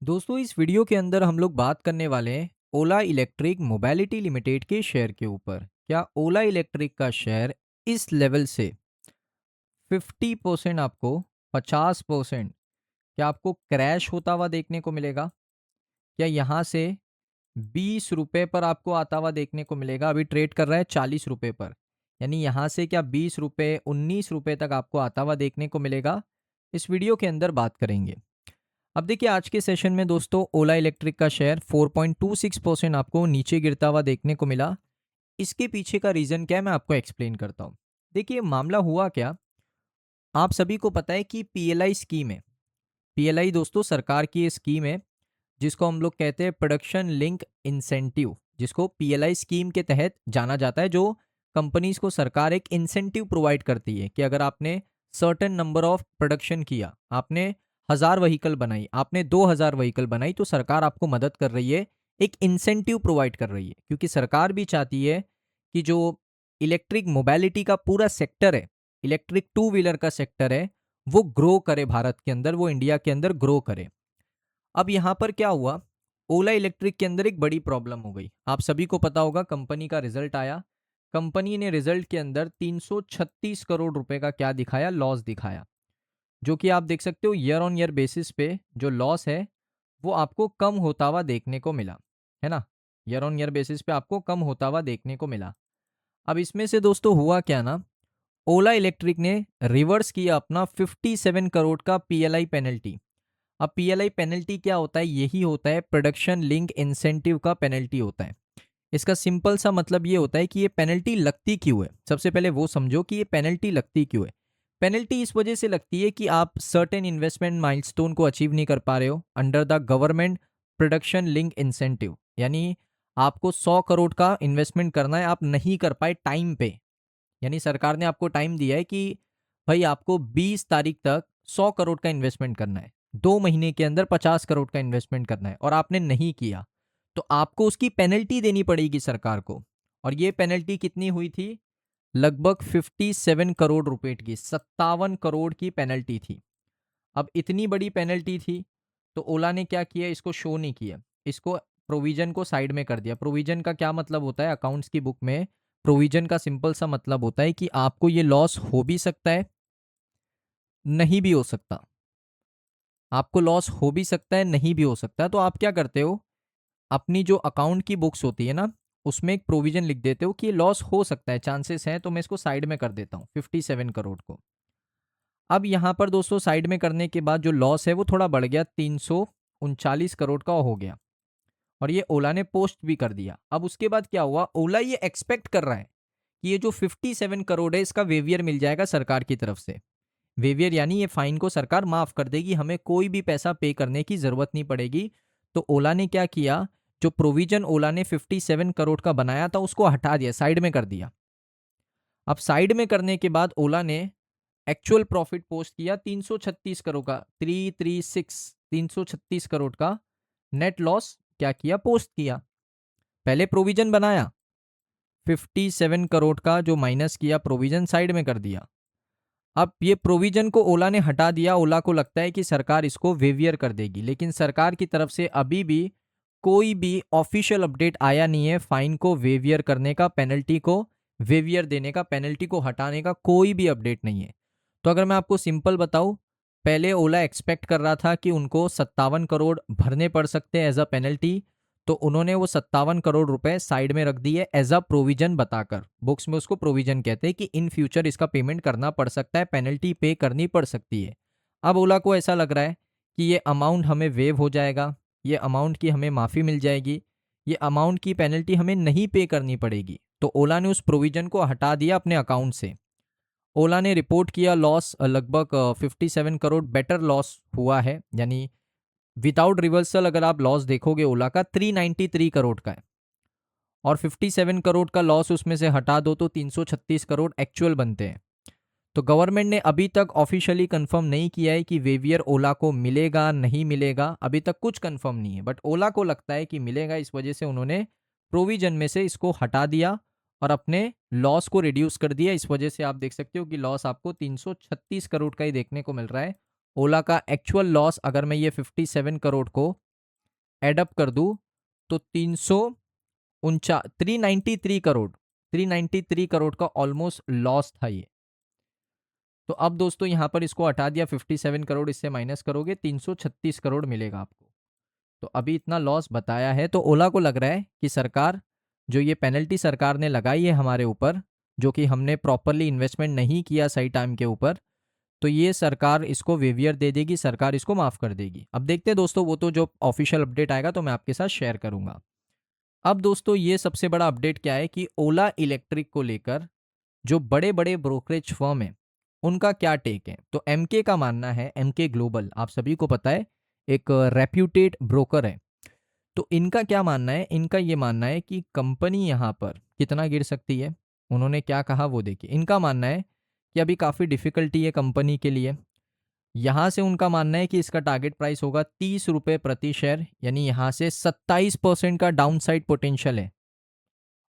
दोस्तों इस वीडियो के अंदर हम लोग बात करने वाले हैं ओला इलेक्ट्रिक मोबाइलिटी लिमिटेड के शेयर के ऊपर। क्या ओला इलेक्ट्रिक का शेयर इस लेवल से 50% आपको 50% क्या आपको क्रैश होता हुआ देखने को मिलेगा? क्या यहाँ से 20 रुपये पर आपको आता हुआ देखने को मिलेगा? अभी ट्रेड कर रहा है 40 रुपये पर, यानी यहाँ से क्या 20 रुपये 19 रुपये तक आपको आता हुआ देखने को मिलेगा? इस वीडियो के अंदर बात करेंगे। अब देखिए आज के सेशन में दोस्तों ओला इलेक्ट्रिक का शेयर 4.26% आपको नीचे गिरता हुआ देखने को मिला। इसके पीछे का रीज़न क्या है मैं आपको एक्सप्लेन करता हूँ। देखिए मामला हुआ क्या, आप सभी को पता है कि पीएलआई स्कीम है। पीएलआई दोस्तों सरकार की ये स्कीम है जिसको हम लोग कहते हैं प्रोडक्शन लिंक इंसेंटिव, जिसको पीएलआई स्कीम के तहत जाना जाता है। जो कंपनीज को सरकार एक इंसेंटिव प्रोवाइड करती है कि अगर आपने सर्टेन नंबर ऑफ प्रोडक्शन किया, आपने 1000 व्हीकल बनाई, आपने 2000 व्हीकल बनाई, तो सरकार आपको मदद कर रही है, एक इंसेंटिव प्रोवाइड कर रही है। क्योंकि सरकार भी चाहती है कि जो इलेक्ट्रिक मोबाइलिटी का पूरा सेक्टर है, इलेक्ट्रिक टू व्हीलर का सेक्टर है, वो ग्रो करे भारत के अंदर, वो इंडिया के अंदर ग्रो करे। अब यहाँ पर क्या हुआ, ओला इलेक्ट्रिक के अंदर एक बड़ी प्रॉब्लम हो गई। आप सभी को पता होगा कंपनी का रिजल्ट आया, कंपनी ने रिजल्ट के अंदर 336 करोड़ रुपए का क्या दिखाया, लॉस दिखाया। जो कि आप देख सकते हो ईयर ऑन ईयर बेसिस पे जो लॉस है वो आपको कम होता हुआ देखने को मिला, है ना। ईयर ऑन ईयर बेसिस पे आपको कम होता हुआ देखने को मिला। अब इसमें से दोस्तों हुआ क्या ना, ओला इलेक्ट्रिक ने रिवर्स किया अपना 57 करोड़ का पीएलआई पेनल्टी। अब पीएलआई पेनल्टी क्या होता है, यही होता है प्रोडक्शन लिंक इंसेंटिव का पेनल्टी होता है। इसका सिंपल सा मतलब ये होता है कि ये पेनल्टी लगती क्यों है। सबसे पहले वो समझो कि ये पेनल्टी लगती क्यों है। पेनल्टी इस वजह से लगती है कि आप सर्टेन इन्वेस्टमेंट माइलस्टोन को अचीव नहीं कर पा रहे हो under the government production link incentive. यानी आपको 100 करोड़ का इन्वेस्टमेंट करना है, आप नहीं कर पाए टाइम पे। यानी सरकार ने आपको टाइम दिया है कि भाई आपको 20 तारीख तक 100 करोड़ का इन्वेस्टमेंट करना है, 2 महीने के अंदर 50 करोड़ का इन्वेस्टमेंट करना है, और आपने नहीं किया तो आपको उसकी पेनल्टी देनी पड़ेगी सरकार को। और ये पेनल्टी कितनी हुई थी, लगभग 57 करोड़ रुपए की, 57 करोड़ की पेनल्टी थी। अब इतनी बड़ी पेनल्टी थी तो ओला ने क्या किया, इसको शो नहीं किया, इसको प्रोविजन को साइड में कर दिया। प्रोविजन का क्या मतलब होता है अकाउंट्स की बुक में, प्रोविजन का सिंपल सा मतलब होता है कि आपको ये लॉस हो भी सकता है, नहीं भी हो सकता। आपको लॉस हो भी सकता है, नहीं भी हो सकता। तो आप क्या करते हो, अपनी जो अकाउंट की बुक्स होती है ना, उसमें एक प्रोविजन लिख देते हो कि लॉस हो सकता है, चांसेस हैं, तो मैं इसको साइड में कर देता हूँ 57 करोड़ को। अब यहाँ पर दोस्तों साइड में करने के बाद जो लॉस है वो थोड़ा बढ़ गया, 339 करोड़ का हो गया, और ये ओला ने पोस्ट भी कर दिया। अब उसके बाद क्या हुआ, ओला ये एक्सपेक्ट कर रहा है कि ये जो 57 करोड़ है इसका वेवियर मिल जाएगा सरकार की तरफ से। वेवियर यानी ये फाइन को सरकार माफ कर देगी, हमें कोई भी पैसा पे करने की जरूरत नहीं पड़ेगी। तो ओला ने क्या किया, जो प्रोविजन ओला ने 57 करोड़ का बनाया था उसको हटा दिया, साइड में कर दिया। अब साइड में करने के बाद ओला ने एक्चुअल प्रॉफिट पोस्ट किया 336 करोड़ का, 336 करोड़ का नेट लॉस क्या किया, पोस्ट किया। पहले प्रोविजन बनाया, 57 करोड़ का जो माइनस किया प्रोविजन, साइड में कर दिया। अब ये प्रोविजन को ओला ने हटा दिया। ओला को लगता है कि सरकार इसको वेवियर कर देगी, लेकिन सरकार की तरफ से अभी भी कोई भी ऑफिशियल अपडेट आया नहीं है फाइन को वेवियर करने का, पेनल्टी को वेवियर देने का, पेनल्टी को हटाने का कोई भी अपडेट नहीं है। तो अगर मैं आपको सिंपल बताऊं, पहले ओला एक्सपेक्ट कर रहा था कि उनको 57 करोड़ भरने पड़ सकते हैं एज अ पेनल्टी, तो उन्होंने वो 57 करोड़ रुपए साइड में रख दिए एज अ प्रोविजन बताकर। बुक्स में उसको प्रोविजन कहते हैं कि इन फ्यूचर इसका पेमेंट करना पड़ सकता है, पेनल्टी पे करनी पड़ सकती है। अब ओला को ऐसा लग रहा है कि ये अमाउंट हमें वेव हो जाएगा, ये अमाउंट की हमें माफ़ी मिल जाएगी, ये अमाउंट की पेनल्टी हमें नहीं पे करनी पड़ेगी। तो ओला ने उस प्रोविजन को हटा दिया अपने अकाउंट से। ओला ने रिपोर्ट किया लॉस लगभग 57 करोड़ बेटर लॉस हुआ है, यानी विदाउट रिवर्सल अगर आप लॉस देखोगे ओला का 393 करोड़ का है, और 57 करोड़ का लॉस उसमें से हटा दो तो 336 करोड़ एक्चुअल बनते हैं। तो गवर्नमेंट ने अभी तक ऑफिशियली कंफर्म नहीं किया है कि वेवियर ओला को मिलेगा नहीं मिलेगा, अभी तक कुछ कंफर्म नहीं है, बट ओला को लगता है कि मिलेगा। इस वजह से उन्होंने प्रोविजन में से इसको हटा दिया और अपने लॉस को रिड्यूस कर दिया। इस वजह से आप देख सकते हो कि लॉस आपको 336 करोड़ का ही देखने को मिल रहा है। ओला का एक्चुअल लॉस अगर मैं ये 57 करोड़ को एडअप कर दूँ तो 393 करोड़ का ऑलमोस्ट लॉस था ये। तो अब दोस्तों यहाँ पर इसको हटा दिया, 57 करोड़ इससे माइनस करोगे 336 करोड़ मिलेगा आपको। तो अभी इतना लॉस बताया है, तो ओला को लग रहा है कि सरकार जो ये पेनल्टी सरकार ने लगाई है हमारे ऊपर, जो कि हमने प्रॉपरली इन्वेस्टमेंट नहीं किया सही टाइम के ऊपर, तो ये सरकार इसको वेवियर दे देगी, सरकार इसको माफ़ कर देगी। अब देखते हैं दोस्तों, वो तो जो ऑफिशियल अपडेट आएगा तो मैं आपके साथ शेयर करूंगा। अब दोस्तों ये सबसे बड़ा अपडेट क्या है कि ओला इलेक्ट्रिक को लेकर जो बड़े बड़े ब्रोकरेज फर्म है उनका क्या टेक है। तो एमके का मानना है, एमके ग्लोबल आप सभी को पता है, एक रेप्यूटेड ब्रोकर है। तो इनका क्या मानना है, इनका ये मानना है कि कंपनी यहाँ पर कितना गिर सकती है। उन्होंने क्या कहा वो देखिए। इनका मानना है कि अभी काफ़ी डिफिकल्टी है कंपनी के लिए। यहाँ से उनका मानना है कि इसका टारगेट प्राइस होगा 30 रुपये प्रति शेयर, यानी यहाँ से 27% का डाउन साइड पोटेंशियल है,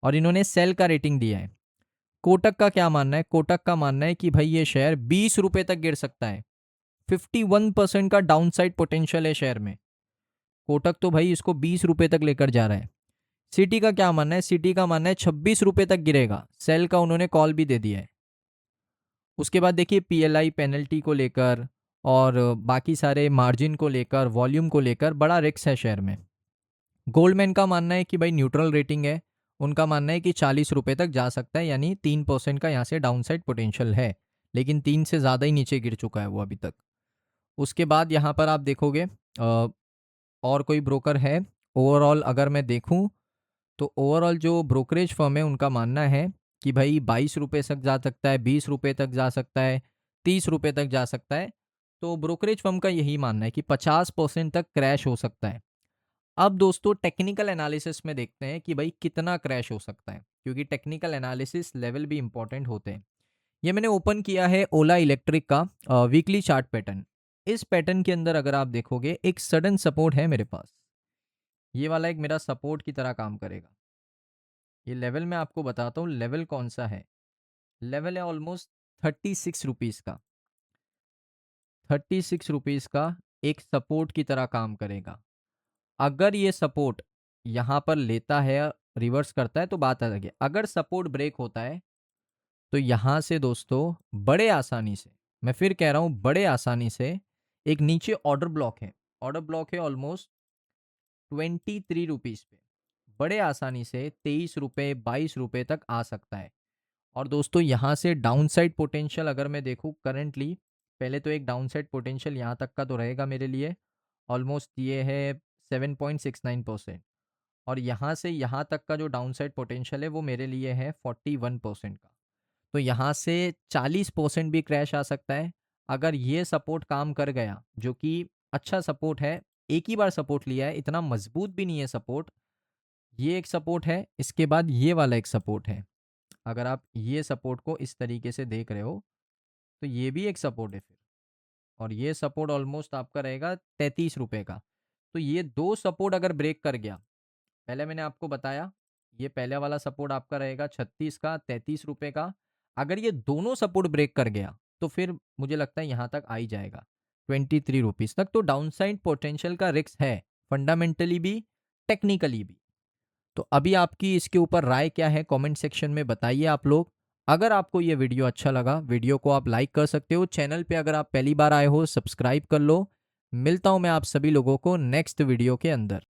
और इन्होंने सेल का रेटिंग दिया है। कोटक का क्या मानना है, कोटक का मानना है कि भाई ये शेयर 20 रुपये तक गिर सकता है, 51% का डाउन साइड पोटेंशियल है शेयर में। कोटक तो भाई इसको 20 रुपये तक लेकर जा रहा है। सिटी का क्या मानना है, सिटी का मानना है 26 रुपये तक गिरेगा, सेल का उन्होंने कॉल भी दे दिया है। उसके बाद देखिए पीएलआई पेनल्टी को लेकर और बाकी सारे मार्जिन को लेकर, वॉल्यूम को लेकर बड़ा रिस्क है शेयर में। गोल्डमैन का मानना है कि भाई न्यूट्रल रेटिंग है, उनका मानना है कि 40 रुपये तक जा सकता है, यानी 3% का यहाँ से डाउन साइड पोटेंशियल है, लेकिन 3 से ज़्यादा ही नीचे गिर चुका है वो अभी तक। उसके बाद यहाँ पर आप देखोगे और कोई ब्रोकर है, ओवरऑल अगर मैं देखूँ तो ओवरऑल जो ब्रोकरेज फर्म है उनका मानना है कि भाई 22 रुपये तक जा सकता है, 20 रुपये तक जा सकता है, 30 रुपये तक जा सकता है। तो ब्रोकरेज फर्म का यही मानना है कि 50% तक क्रैश हो सकता है। अब दोस्तों टेक्निकल एनालिसिस में देखते हैं कि भाई कितना क्रैश हो सकता है, क्योंकि टेक्निकल एनालिसिस लेवल भी इंपॉर्टेंट होते हैं। ये मैंने ओपन किया है ओला इलेक्ट्रिक का वीकली चार्ट पैटर्न। इस पैटर्न के अंदर अगर आप देखोगे एक सडन सपोर्ट है मेरे पास, ये वाला एक मेरा सपोर्ट की तरह काम करेगा। ये लेवल मैं आपको बताता हूँ, लेवल कौन सा है। लेवल है ऑलमोस्ट 36 रुपीज़ का, 36 रुपीज़ का एक सपोर्ट की तरह काम करेगा। अगर ये सपोर्ट यहाँ पर लेता है, रिवर्स करता है तो बात अलग है। अगर सपोर्ट ब्रेक होता है तो यहाँ से दोस्तों बड़े आसानी से, मैं फिर कह रहा हूँ बड़े आसानी से, एक नीचे ऑर्डर ब्लॉक है, ऑर्डर ब्लॉक है ऑलमोस्ट 23 रुपीज़ पे, बड़े आसानी से 23 रुपये 22 रुपये तक आ सकता है। और दोस्तों यहाँ से डाउन साइड पोटेंशियल अगर मैं देखूँ करंटली, पहले तो एक डाउन साइड पोटेंशियल यहाँ तक का तो रहेगा मेरे लिए, ऑलमोस्ट ये है 7.69%, और यहाँ से यहाँ तक का जो डाउन साइड पोटेंशियल है वो मेरे लिए है 41% का। तो यहाँ से 40% भी क्रैश आ सकता है। अगर ये सपोर्ट काम कर गया, जो कि अच्छा सपोर्ट है, एक ही बार सपोर्ट लिया है, इतना मजबूत भी नहीं है सपोर्ट, ये एक सपोर्ट है, इसके बाद ये वाला एक सपोर्ट है। अगर आप ये सपोर्ट को इस तरीके से देख रहे हो तो ये भी एक सपोर्ट है फिर, और ये सपोर्ट ऑलमोस्ट आपका रहेगा 33 रुपये का। तो ये दो सपोर्ट अगर ब्रेक कर गया, पहले मैंने आपको बताया ये पहले वाला सपोर्ट आपका रहेगा 36 का, 33 रुपये का। अगर ये दोनों सपोर्ट ब्रेक कर गया तो फिर मुझे लगता है यहाँ तक आ ही जाएगा 23 रुपीज़ तक। तो डाउन साइड पोटेंशियल का रिस्क है, फंडामेंटली भी टेक्निकली भी। तो अभी आपकी इसके ऊपर राय क्या है, कमेंट सेक्शन में बताइए आप लोग। अगर आपको ये वीडियो अच्छा लगा, वीडियो को आप लाइक कर सकते हो, चैनल पे अगर आप पहली बार आए हो सब्सक्राइब कर लो। मिलता हूँ मैं आप सभी लोगों को नेक्स्ट वीडियो के अंदर।